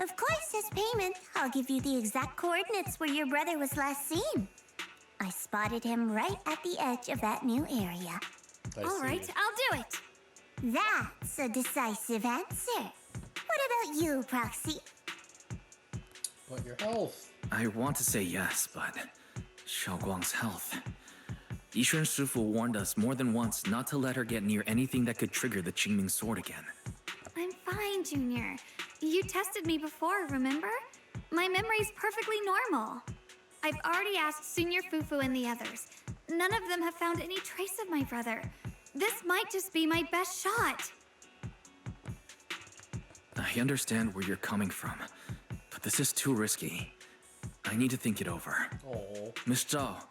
Of course, as payment, I'll give you the exact coordinates where your brother was last seen. I spotted him right at the edge of that new area.
All right, I'll do it.
That's a decisive answer. What about you, Proxy?
But your health.
I want to say yes, but Xiaoguang's health. Yishuan Shifu warned us more than once not to let her get near anything that could trigger the Qingming Sword again.
I'm fine, Junior. You tested me before, remember? My memory's perfectly normal. I've already asked Senior Fufu and the others. None of them have found any trace of my brother. This might just be my best shot.
I understand where you're coming from, but this is too risky. I need to think it over.
Oh.
Miss Zhao,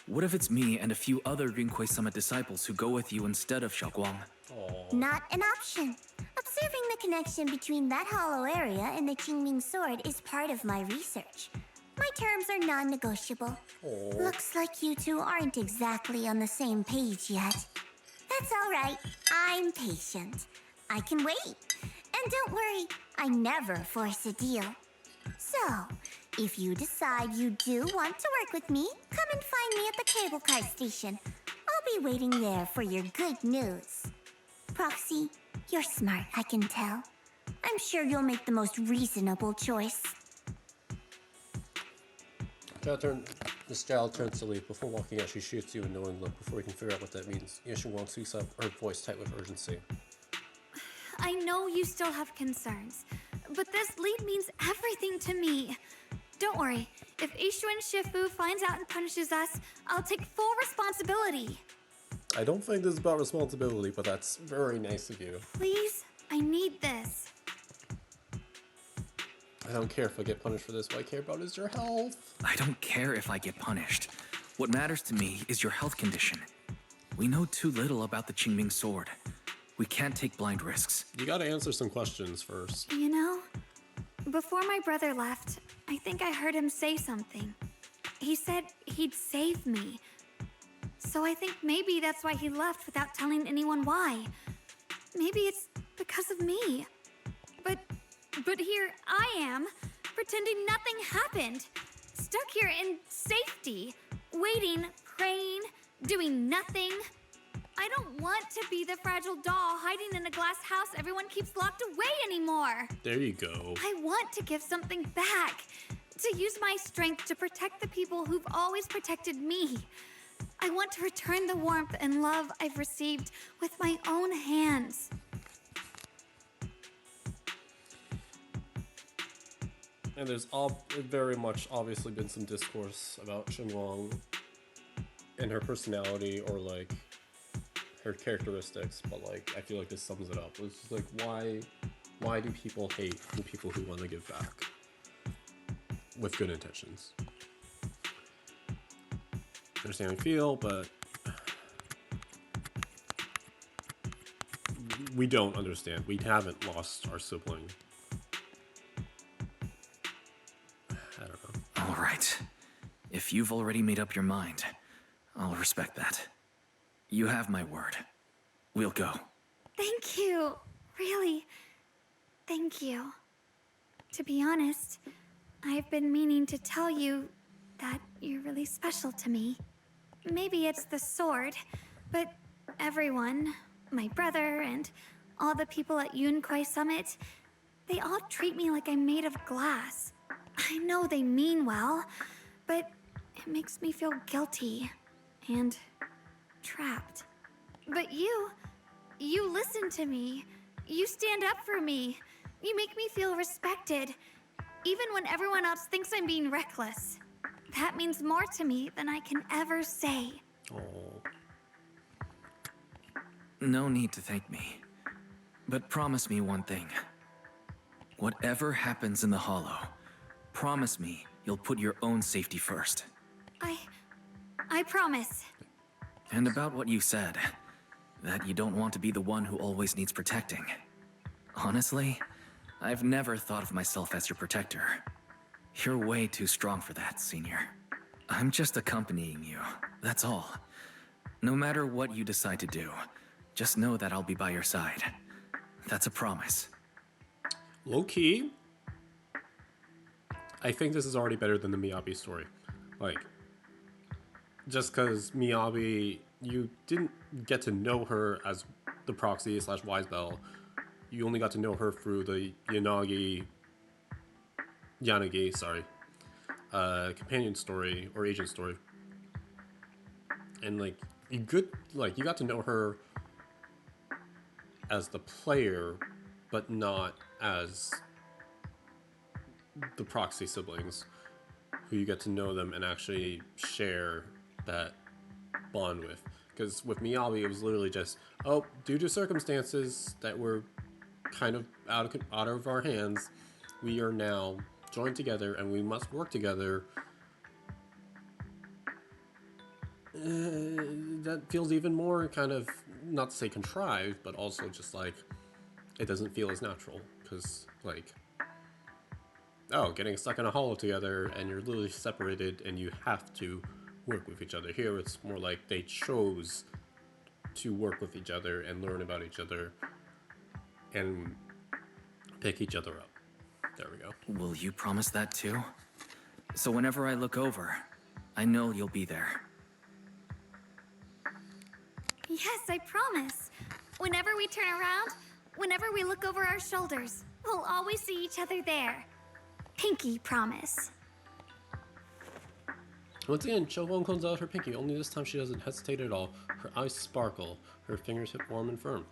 what if it's me and a few other Rinkwei Summit disciples who go with you instead of Xiaoguang?
Not an option. Observing the connection between that hollow area and the Qingming Sword is part of my research. My terms are non-negotiable. Looks like you two aren't exactly on the same page yet. That's all right. I'm patient. I can wait. And don't worry, I never force a deal. So, if you decide you do want to work with me, come and find me at the cable car station. I'll be waiting there for your good news. Proxy, you're smart, I can tell. I'm sure you'll make the most reasonable choice.
Miss Zhao turns to leave. Before walking out, she shoots you a knowing look before you can figure out what that means. Yeshu Wang speaks up, her voice tight with urgency.
I know you still have concerns, but this lead means everything to me. Don't worry, if Ishu and Shifu finds out and punishes us, I'll take full responsibility.
I don't think this is about responsibility, but that's very nice of you.
Please, I need this.
I don't care if I get punished for this. What I care about is your health.
I don't care if I get punished. What matters to me is your health condition. We know too little about the Qingming Sword. We can't take blind risks.
You gotta answer some questions first.
You know, before my brother left, I think I heard him say something. He said he'd save me. So I think maybe that's why he left without telling anyone why. Maybe it's because of me. But here I am, pretending nothing happened. Stuck here in safety, waiting, praying, doing nothing. I don't want to be the fragile doll hiding in a glass house everyone keeps locked away anymore.
There you go.
I want to give something back. To use my strength to protect the people who've always protected me. I want to return the warmth and love I've received with my own hands.
And there's very much obviously been some discourse about Shenlong and her personality or like her characteristics, but like I feel like this sums it up. It's just like why do people hate the people who want to give back with good intentions? I understand how you feel, but we don't understand. We haven't lost our sibling. I don't know.
All right. If you've already made up your mind, I'll respect that. You have my word. We'll go.
Thank you. Really, thank you. To be honest, I've been meaning to tell you that you're really special to me. Maybe it's the sword, but everyone, my brother and all the people at Yunkwai Summit, they all treat me like I'm made of glass. I know they mean well, but it makes me feel guilty and trapped. But you listen to me. You stand up for me. You make me feel respected, even when everyone else thinks I'm being reckless. That means more to me than I can ever say.
Oh.
No need to thank me. But promise me one thing. Whatever happens in the Hollow, promise me you'll put your own safety first.
I promise.
And about what you said, that you don't want to be the one who always needs protecting. Honestly, I've never thought of myself as your protector. You're way too strong for that, Senior. I'm just accompanying you, that's all. No matter what you decide to do, just know that I'll be by your side. That's a promise.
Low-key, I think this is already better than the Miyabi story. Like, just because Miyabi, you didn't get to know her as the proxy / Wise Bell. You only got to know her through the Yanagi, companion story or agent story. And like, you got to know her as the player, but not as the proxy siblings, who you get to know them and actually share that bond with. Because with Miyabi, it was literally just, oh, due to circumstances that were kind of out of our hands, we are now joined together and we must work together. That feels even more kind of, not to say contrived, but also just like, it doesn't feel as natural. Because, like, oh, getting stuck in a hollow together and you're literally separated and you have to work with each other. Here it's more like they chose to work with each other and learn about each other and pick each other up. There we go.
Will you promise that too? So whenever I look over, I know you'll be there.
Yes, I promise. Whenever we turn around, whenever we look over our shoulders, we'll always see each other there. Pinky promise.
Once again, Chobon comes out her pinky, only this time she doesn't hesitate at all. Her eyes sparkle, her fingers hit warm and firm.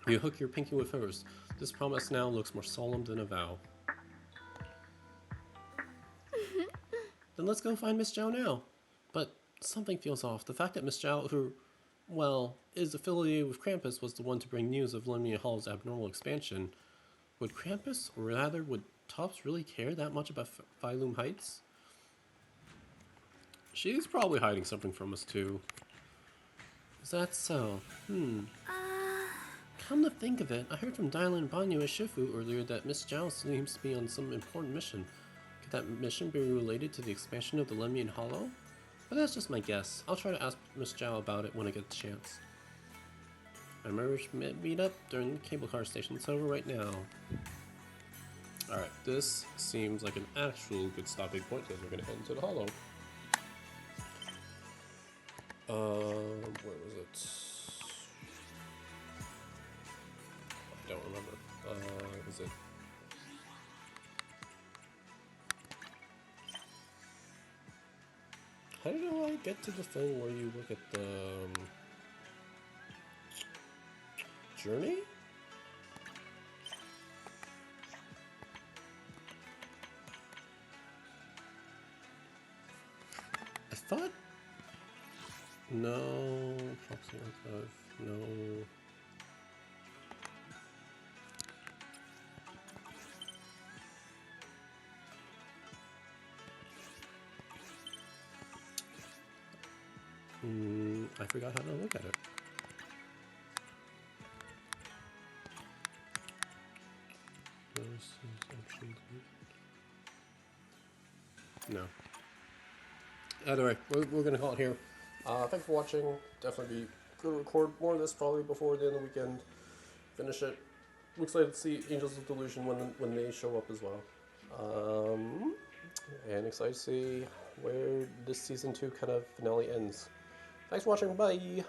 You hook your pinky with hers. This promise now looks more solemn than a vow. Then let's go find Miss Zhao now. But something feels off. The fact that Miss Zhao, who, well, is affiliated with Krampus, was the one to bring news of Lemnia Hall's abnormal expansion. Would Krampus, or rather, would Tops really care that much about Phylum Heights? She's probably hiding something from us too. Is that so? Come to think of it, I heard from Dylan Banyu at Shifu earlier that Miss Zhao seems to be on some important mission. Could that mission be related to the expansion of the Lemnian Hollow? But that's just my guess. I'll try to ask Miss Zhao about it when I get a chance. I remember we should meet up during the cable car station. It's over right now. Alright, this seems like an actual good stopping point because we're going to head into the Hollow. Where was it? I don't remember. Is it? How do I get to the thing where you look at the journey? I thought. No, proxy archive. No. I forgot how to look at it. No. Either way, we're gonna call it here. Thanks for watching. Definitely gonna record more of this probably before the end of the weekend. Finish it. I'm excited to see Angels of Delusion when they show up as well. And excited to see where this season 2 kind of finale ends. Thanks for watching. Bye.